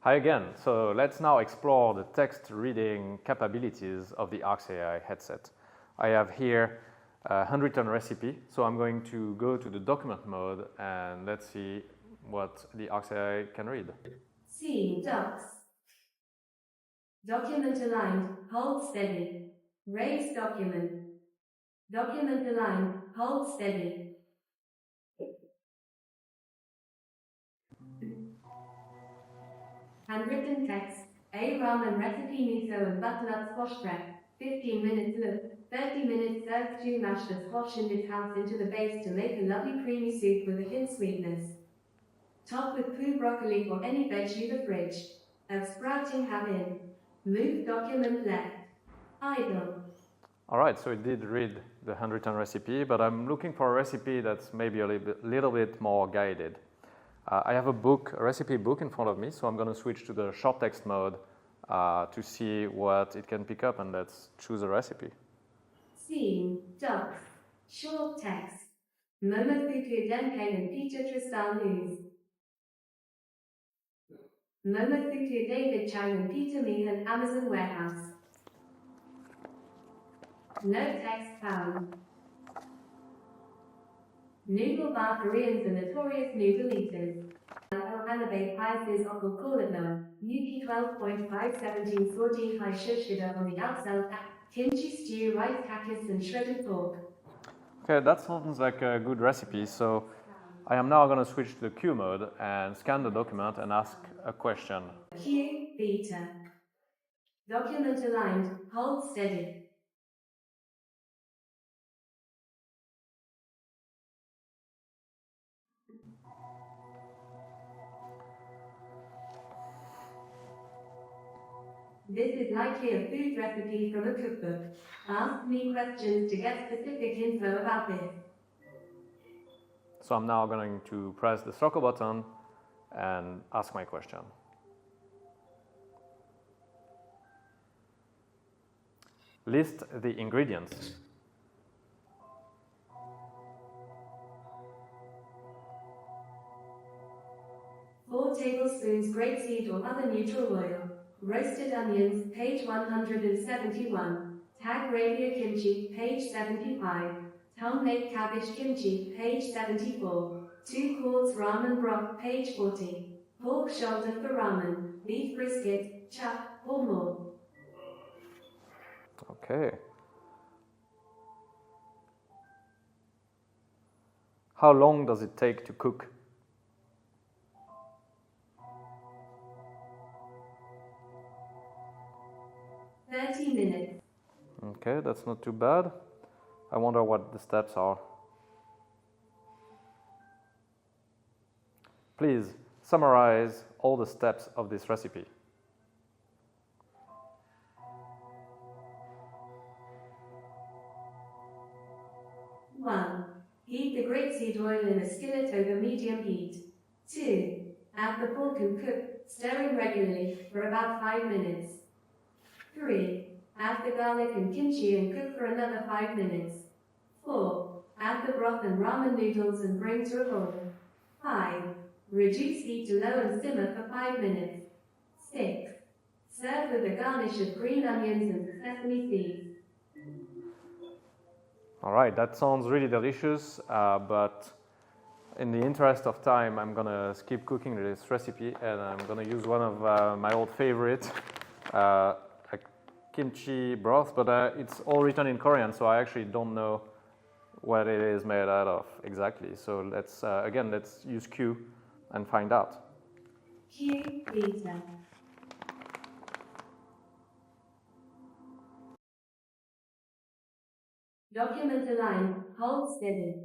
Hi again. So let's now explore the text reading capabilities of the ARx AI headset. I have here a handwritten recipe, so I'm going to go to the document mode and let's see what the ARx AI can read. Seeing docs. Document aligned, hold steady. Raise document. Document aligned, hold steady. Handwritten text. A ramen recipe miso and butternut squash prep. 15 minutes look. 30 minutes serve stew mash the squash in this house into the base to make a lovely creamy soup with a hint sweetness. Top with poo broccoli or any veg in the fridge. Of sprouting have in. Move document left. Idle. Alright, so it did read the handwritten recipe, but I'm looking for a recipe that's maybe a little bit more guided. I have a recipe book in front of me, so I'm going to switch to the short text mode to see what it can pick up, and let's choose a recipe. Seeing docs. Short text. Momofuku Denkai and Peter Tristan News. Momofuku David Chang and Peter Ming and Amazon Warehouse. No text found. Noodle bar Koreans are notorious noodle eaters. Hanabe Paises Okul Kolatno, Yuki 12.517 14 High Shushida on the outside, kimchi stew, rice cactus, and shredded pork. Okay, that sounds like a good recipe, so I am now going to switch to the Q mode and scan the document and ask a question. Q, beta. Document aligned, hold steady. This is likely a food recipe from a cookbook. Ask me questions to get specific info about this. So I'm now going to press the circle button and ask my question. List the ingredients. Four tablespoons grapeseed or other neutral oil. Roasted onions, page 171. Tag Rabia kimchi, page 75. Homemade cabbage kimchi, page 74. 2 quarts ramen broth, page 40. Pork shoulder for ramen, beef brisket, chuck, or more. Okay. How long does it take to cook? Minutes. Okay, that's not too bad. I wonder what the steps are. Please summarize all the steps of this recipe. 1. Heat the grapeseed oil in a skillet over medium heat. 2. Add the pork and cook, stirring regularly, for about 5 minutes. 3. Add the garlic and kimchi and cook for another 5 minutes. 4. Add the broth and ramen noodles and bring to a boil. 5. Reduce heat to low and simmer for 5 minutes. 6. Serve with a garnish of green onions and sesame seeds. All right, that sounds really delicious, but in the interest of time, I'm gonna skip cooking this recipe and I'm gonna use one of my old favorite, kimchi broth, but it's all written in Korean, so I actually don't know what it is made out of exactly. So let's use Q and find out. Q, beta. Document aligned, hold steady.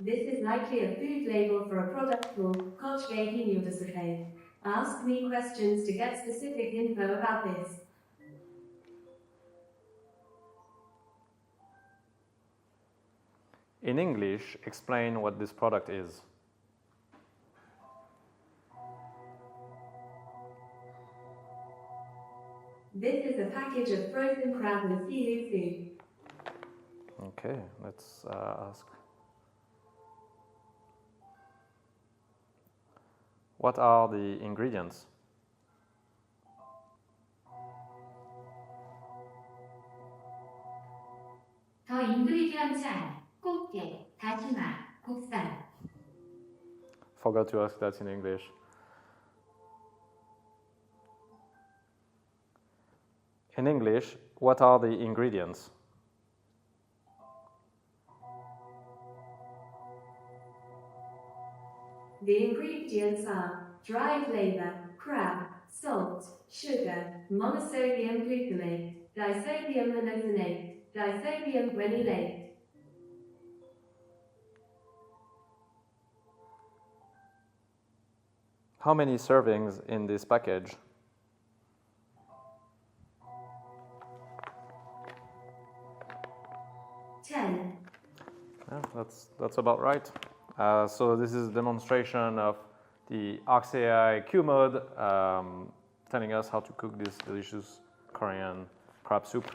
This is likely a food label for a product called Kochgehinudasuke. Ask me questions to get specific info about this. In English, explain what this product is. This is a package package of frozen crab and seaweed soup. Okay, let's ask. What are the ingredients? 더 인그리디언트 안, 꽃게, 다시마, 국산. Forgot to ask that in English. In English, what are the ingredients? The ingredients are dry flavor, crab, salt, sugar, monosodium glutamate, disodium monosinate, disodium guanylate. How many servings in this package? Ten. Yeah, that's about right. So this is a demonstration of the ARx AI Q mode, telling us how to cook this delicious Korean crab soup.